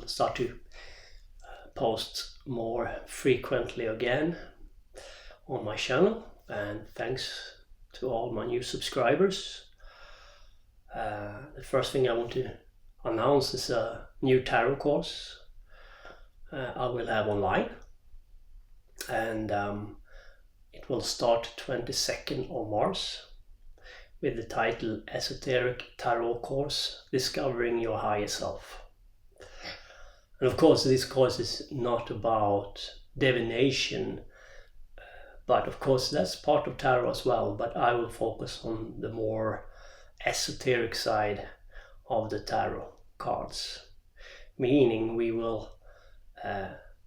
start to post more frequently again on my channel, and thanks to all my new subscribers. The first thing I want to announce is a new tarot course I will have online, and it will start 22nd of March with the title Esoteric Tarot Course, Discovering Your Higher Self. And of course this course is not about divination, but of course that's part of tarot as well, but I will focus on the more esoteric side of the tarot cards, meaning we will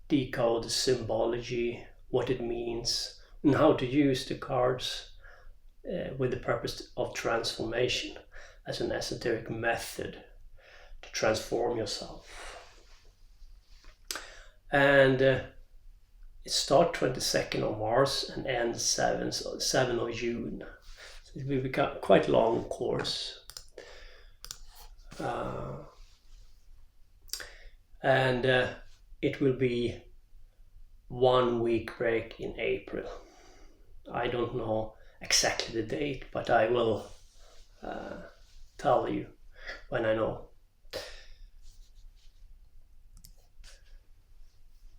decode the symbology, what it means, and how to use the cards with the purpose of transformation as an esoteric method to transform yourself. And it starts 22nd of March and ends 7th of June. So it will be quite a long course. And it will be 1 week break in April. I don't know exactly the date, but I will tell you when I know.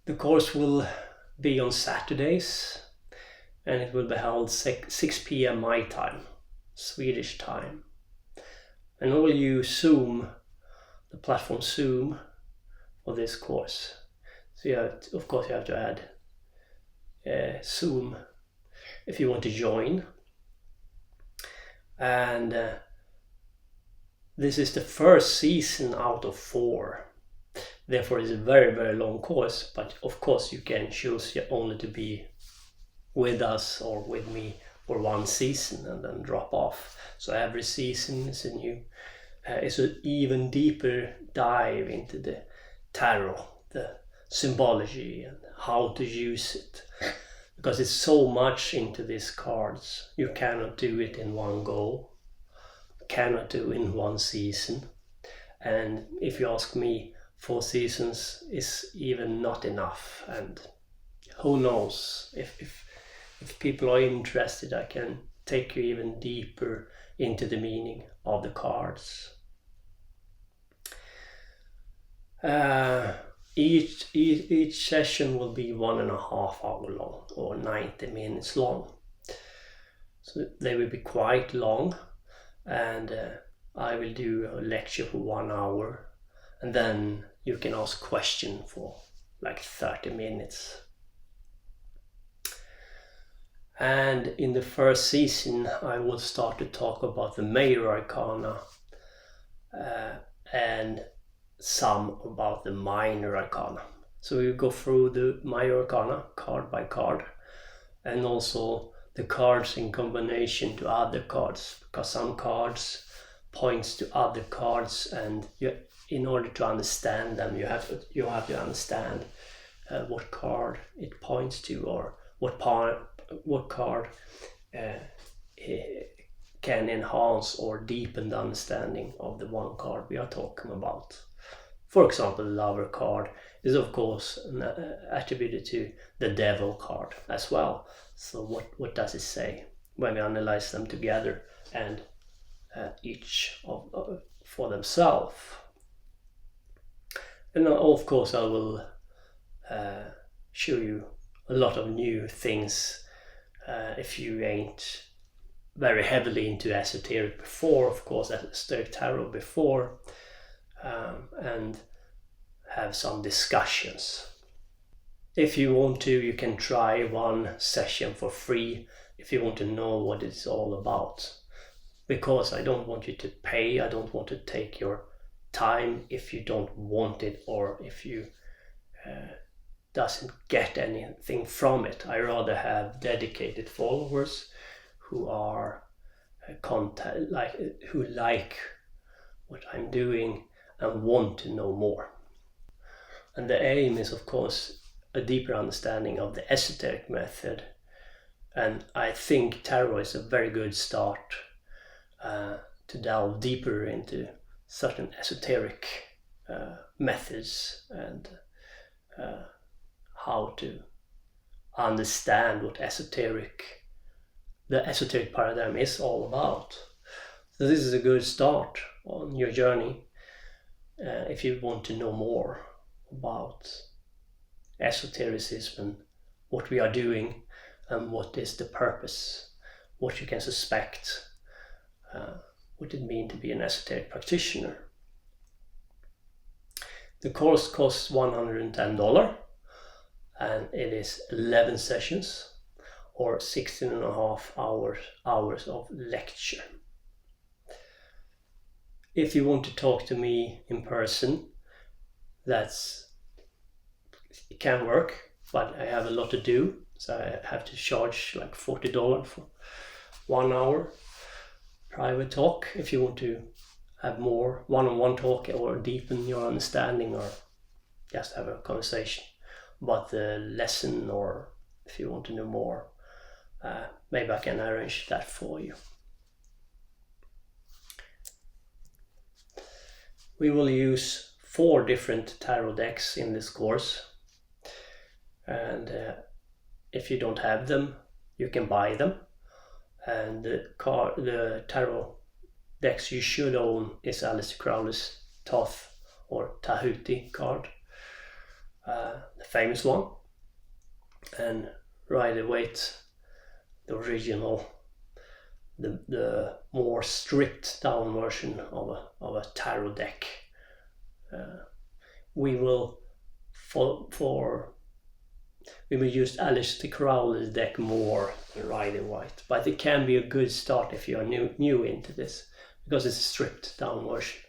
The course will be on Saturdays, and it will be held 6 p.m. my time, Swedish time. And I will use Zoom, the platform Zoom, for this course. So you have to, of course, you have to add Zoom if you want to join. And this is the first season out of 4. Therefore it's a very, very long course, but of course you can choose only to be with us or with me for 1 season and then drop off. So every season is a new, it's an even deeper dive into the tarot, the symbology and how to use it. Because it's so much into these cards, you cannot do it in one go, cannot do in 1 season. And if you ask me, 4 seasons is even not enough, and who knows, if people are interested, I can take you even deeper into the meaning of the cards. Each session will be 1.5 hour long or 90 minutes long, so they will be quite long, and I will do a lecture for 1 hour. And then you can ask questions for like 30 minutes. And in the first season, I will start to talk about the major arcana and some about the minor arcana. So we will go through the major arcana card by card, and also the cards in combination to other cards, because some cards points to other cards, and in order to understand them, you have to understand what card it points to, or what card can enhance or deepen the understanding of the one card we are talking about. For example, the Lover card is of course attributed to the Devil card as well. So what does it say when we analyze them together and each for themselves? And of course I will show you a lot of new things if you ain't very heavily into esoteric before, of course, esoteric tarot before, and have some discussions. If you want to, you can try 1 session for free if you want to know what it's all about, because I don't want you to pay, I don't want to take your time if you don't want it, or if you doesn't get anything from it. I rather have dedicated followers who are who like what I'm doing and want to know more. And the aim is of course a deeper understanding of the esoteric method, and I think tarot is a very good start to delve deeper into certain esoteric methods and how to understand what the esoteric paradigm is all about. So this is a good start on your journey if you want to know more about esotericism and what we are doing and what is the purpose, what you can suspect, what it means to be an esoteric practitioner. The course costs $110 and it is 11 sessions or 16.5 hours of lecture. If you want to talk to me in person, it can work, but I have a lot to do, so I have to charge like $40 for 1 hour private talk. If you want to have more one-on-one talk or deepen your understanding or just have a conversation about the lesson, or if you want to know more, maybe I can arrange that for you. We will use 4 different tarot decks in this course, and if you don't have them, you can buy them. And the tarot decks you should own is Aleister Crowley's Thoth or Tahuti card, the famous one, and Rider-Waite, the original, the more stripped down version of a tarot deck. We will use Aleister Crowley's deck more than Rider-Waite, but it can be a good start if you are new into this, because it's a stripped down version,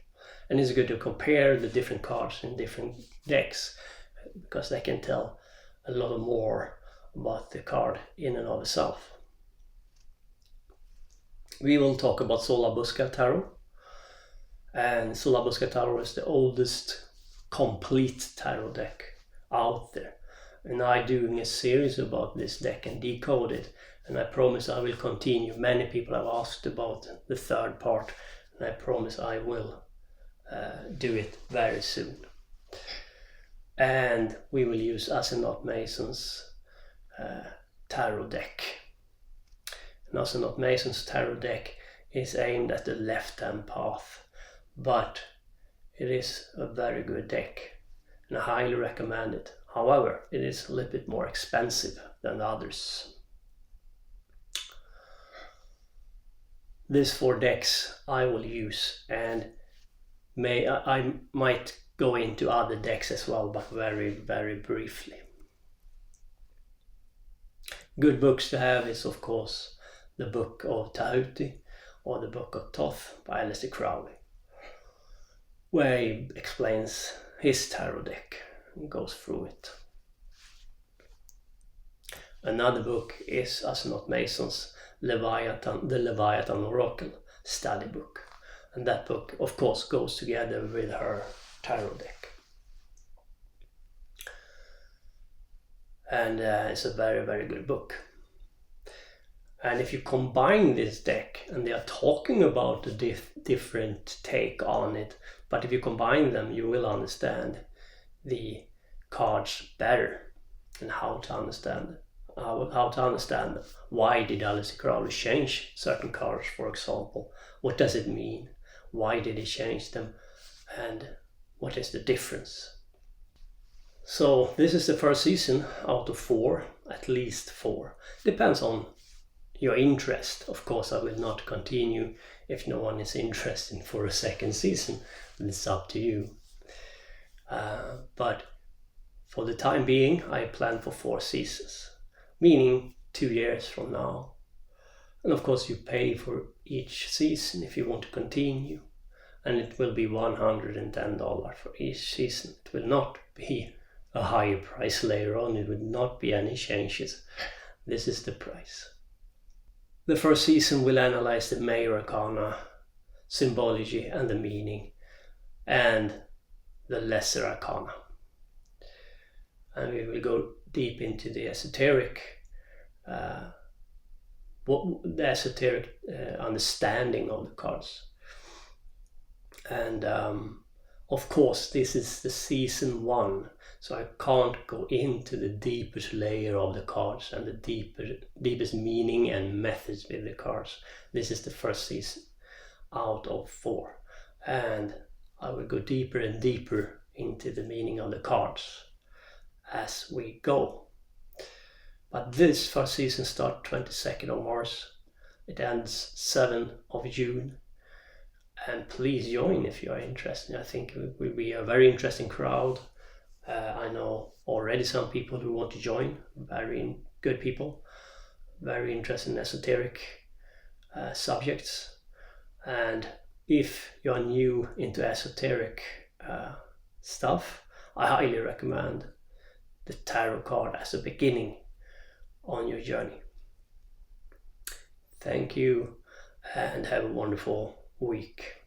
and it's good to compare the different cards in different decks, because they can tell a lot more about the card in and of itself. We will talk about Solabusca Tarot, and Solabusca Tarot is the oldest complete tarot deck out there, and I'm doing a series about this deck and Decoded, and I promise I will continue. Many people have asked about the third part, and I promise I will do it very soon. And we will use Astronaut Mason's tarot deck. And Astronaut Mason's tarot deck is aimed at the left-hand path, but it is a very good deck, and I highly recommend it. However, it is a little bit more expensive than the others. These 4 decks I will use, and I might go into other decks as well, but very, very briefly. Good books to have is, of course, the Book of Tahuti or the Book of Thoth by Aleister Crowley, where he explains his tarot deck and goes through it. Another book is Astronaut Mason's the Leviathan Oracle study book, and that book of course goes together with her tarot deck, and it's a very, very good book. And if you combine this deck, and they are talking about the different take on it, but if you combine them, you will understand the cards better and how to understand them. Why did Aleister Crowley change certain cards, for example? What does it mean? Why did he change them? And what is the difference? So this is the first season out of 4, at least 4. Depends on your interest. Of course, I will not continue if no one is interested for a second season. It's up to you. But for the time being, I plan for 4 seasons, meaning 2 years from now. And of course, you pay for each season if you want to continue, and it will be $110 for each season. It will not be a higher price later on. It would not be any changes. This is the price. The first season will analyze the major arcana, symbology and the meaning, and the lesser arcana. And we will go deep into the esoteric, understanding of the cards. And Of course, this is the season 1, so I can't go into the deepest layer of the cards and the deepest meaning and methods with the cards. This is the first season out of 4, and I will go deeper and deeper into the meaning of the cards as we go. But this first season starts 22nd of March. It ends 7th of June. And please join if you are interested. I think it will be a very interesting crowd. I know already some people who want to join, very good people, very interested in esoteric subjects. And if you are new into esoteric stuff, I highly recommend the tarot card as a beginning on your journey. Thank you and have a wonderful week.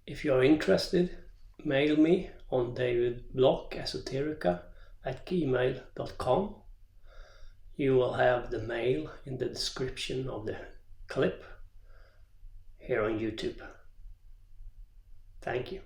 If you are interested, mail me on davidblockesoterica@gmail.com. You will have the mail in the description of the clip here on YouTube. Thank you.